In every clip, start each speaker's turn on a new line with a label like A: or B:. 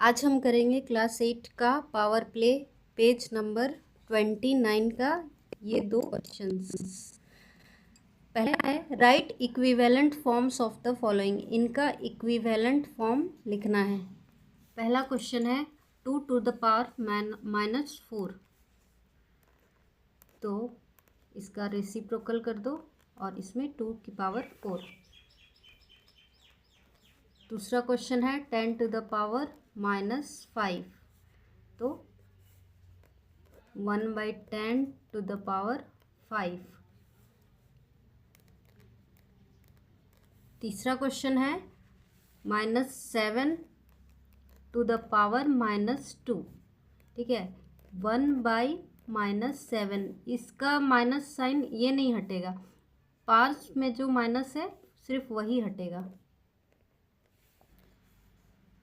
A: आज हम करेंगे क्लास 8 का पावर प्ले पेज नंबर 29 का ये दो क्वेश्चंस। पहला है right equivalent forms of the following. इनका इक्विवेलेंट फॉर्म लिखना है। पहला क्वेश्चन है 2 to the पावर -4, तो इसका रेसिप्रोकल कर दो और इसमें 2 की पावर 4। दूसरा क्वेश्चन है 10 to the पावर -5, तो 1/10 to the पावर 5। तीसरा क्वेश्चन है -7 to the पावर -2, ठीक है। 1/-7, इसका माइनस साइन ये नहीं हटेगा, पार्स में जो माइनस है सिर्फ वही हटेगा।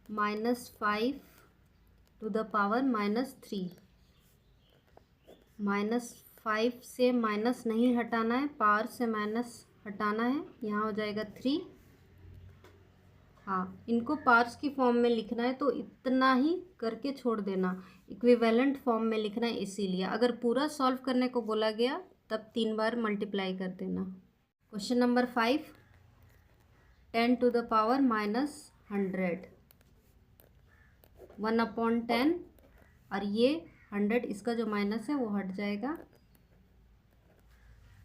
A: -5 to the पावर -3, -5 से माइनस नहीं हटाना है, पावर से माइनस हटाना है, यहाँ हो जाएगा 3। हाँ, इनको पार्स की फॉर्म में लिखना है तो इतना ही करके छोड़ देना, इक्विवेलेंट फॉर्म में लिखना है इसीलिए। अगर पूरा सॉल्व करने को बोला गया तब 3 बार मल्टीप्लाई कर देना। Question number 5, 10 to the power -100, 1/10, और ये 100 इसका जो माइनस है वो हट जाएगा।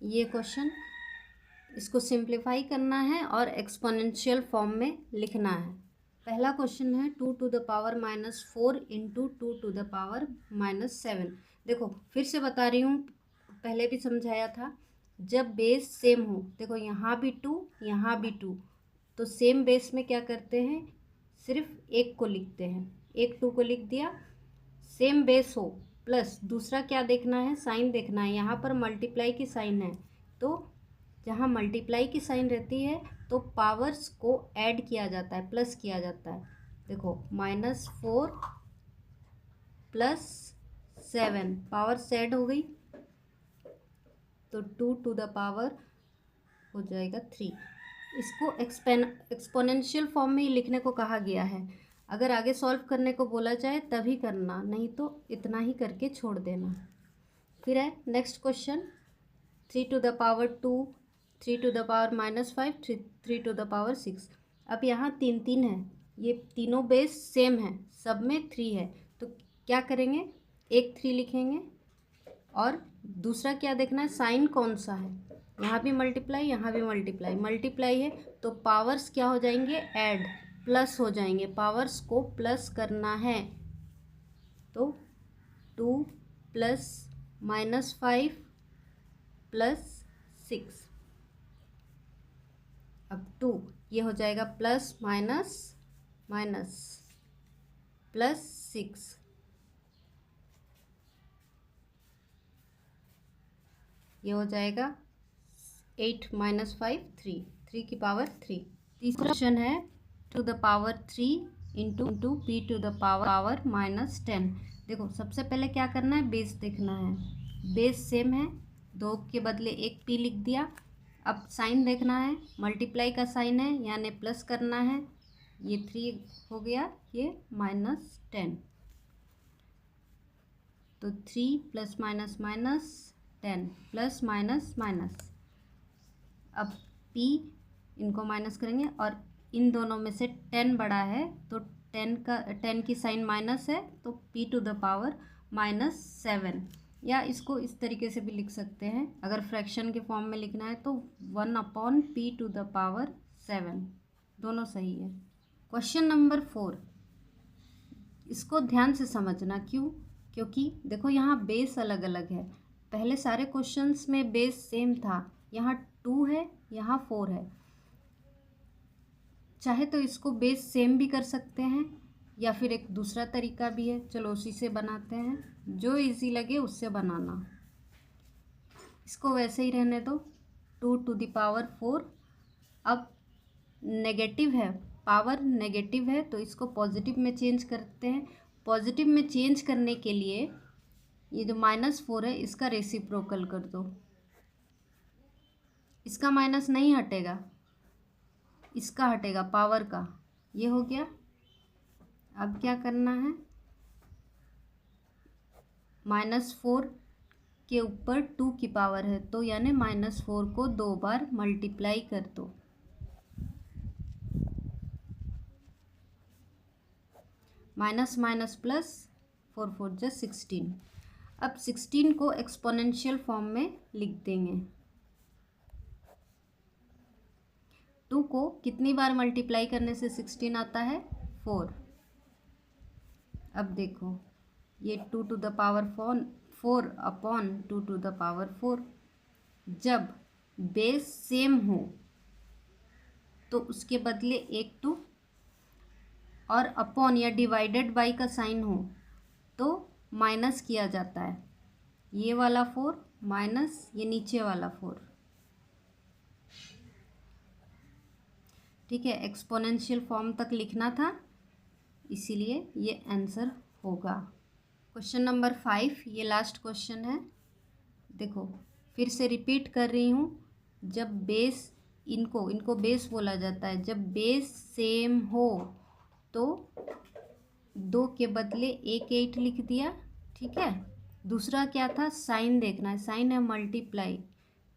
A: ये क्वेश्चन, इसको सिंप्लीफाई करना है और एक्सपोनेंशियल फॉर्म में लिखना है। पहला क्वेश्चन है 2 to the power -4 into 2 to the power -7। देखो फिर से बता रही हूँ, पहले भी समझाया था, जब बेस सेम हो, देखो यहाँ भी 2 यहाँ भी 2, तो सेम बेस में क्या करते हैं, सिर्फ एक को लिखते हैं, एक 2 को लिख दिया। सेम बेस हो प्लस दूसरा क्या देखना है, साइन देखना है। यहाँ पर मल्टीप्लाई की साइन है, तो जहाँ मल्टीप्लाई की साइन रहती है तो पावर्स को ऐड किया जाता है, प्लस किया जाता है। देखो -4 + 7, पावर्स ऐड हो गई तो 2 to the पावर हो जाएगा 3। इसको एक्सपोनेंशियल फॉर्म में ही लिखने को कहा गया है। अगर आगे सॉल्व करने को बोला जाए तभी करना, नहीं तो इतना ही करके छोड़ देना। फिर है next question 3 to the power 2, 3 to the power -5, 3 to the power 6। अब यहाँ 3 है, ये तीनों बेस सेम है, सब में 3 है, तो क्या करेंगे, एक 3 लिखेंगे और दूसरा क्या देखना है, साइन कौन सा है। यहाँ भी मल्टीप्लाई, यहाँ भी मल्टीप्लाई, मल्टीप्लाई है तो पावर्स क्या हो जाएंगे, ऐड, प्लस हो जाएंगे, पावर्स को प्लस करना है। तो 2 + -5 + 6, अब 2 ये हो जाएगा प्लस माइनस माइनस +6, ये हो जाएगा 8 - 5 3, 3 की पावर 3। तीसरा क्वेश्चन है 2 to the power 3 into p to the power -10। देखो सबसे पहले क्या करना है, बेस देखना है, बेस सेम है, 2 के बदले एक p लिख दिया। अब साइन देखना है, मल्टीप्लाई का साइन है यानी प्लस करना है, ये 3 हो गया, ये -10, तो 3 + -10 प्लस माइनस माइनस। अब p इनको माइनस करेंगे और इन दोनों में से 10 बड़ा है, तो 10 की साइन माइनस है, तो p to the पावर -7, या इसको इस तरीके से भी लिख सकते हैं। अगर फ्रैक्शन के फॉर्म में लिखना है तो 1/p to the पावर 7, दोनों सही है। क्वेश्चन नंबर 4, इसको ध्यान से समझना, क्योंकि देखो यहाँ बेस अलग अलग है। पहले सारे क्वेश्चंस में बेस सेम था, यहाँ 2 है, यहाँ 4 है। चाहे तो इसको बेस सेम भी कर सकते हैं या फिर एक दूसरा तरीका भी है, चलो उसी से बनाते हैं, जो इजी लगे उससे बनाना। इसको वैसे ही रहने दो, 2 to the पावर 4। अब नेगेटिव है, पावर नेगेटिव है, तो इसको पॉजिटिव में चेंज करते हैं। पॉजिटिव में चेंज करने के लिए ये जो -4 है इसका रेसिप्रोकल कर दो, इसका माइनस नहीं हटेगा, इसका हटेगा, पावर का, ये हो गया। अब क्या करना है, -4 के ऊपर 2 की पावर है तो यानी -4 को 2 बार मल्टीप्लाई कर दो। माइनस माइनस प्लस, 4 4 जा 16। अब 16 को एक्सपोनेंशियल फॉर्म में लिख देंगे। 2 को कितनी बार मल्टीप्लाई करने से 16 आता है, 4। अब देखो ये 2 to the power 4 upon 2 to the power 4। जब बेस सेम हो तो उसके बदले एक 2 और अपॉन या डिवाइडेड बाई का साइन हो तो माइनस किया जाता है। ये वाला 4 माइनस ये नीचे वाला 4। ठीक है, एक्सपोनेंशियल फॉर्म तक लिखना था, इसीलिए ये आंसर होगा। क्वेश्चन नंबर 5, ये लास्ट क्वेश्चन है। देखो फिर से रिपीट कर रही हूँ, जब बेस इनको बेस बोला जाता है। जब बेस सेम हो तो 2 के बदले एक 8 लिख दिया। ठीक है, दूसरा क्या था, साइन देखना है, साइन है मल्टीप्लाई,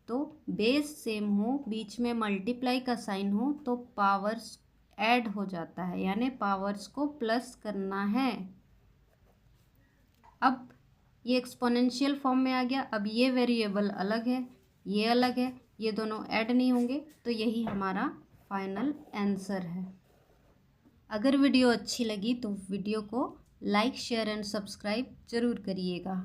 A: तो बेस सेम हो, बीच में मल्टीप्लाई का साइन हो तो पावर्स ऐड हो जाता है, यानी पावर्स को प्लस करना है। अब ये एक्सपोनेंशियल फॉर्म में आ गया। अब ये वेरिएबल अलग है, ये अलग है, ये दोनों ऐड नहीं होंगे, तो यही हमारा फाइनल आंसर है। अगर वीडियो अच्छी लगी तो वीडियो को लाइक शेयर एंड सब्सक्राइब ज़रूर करिएगा।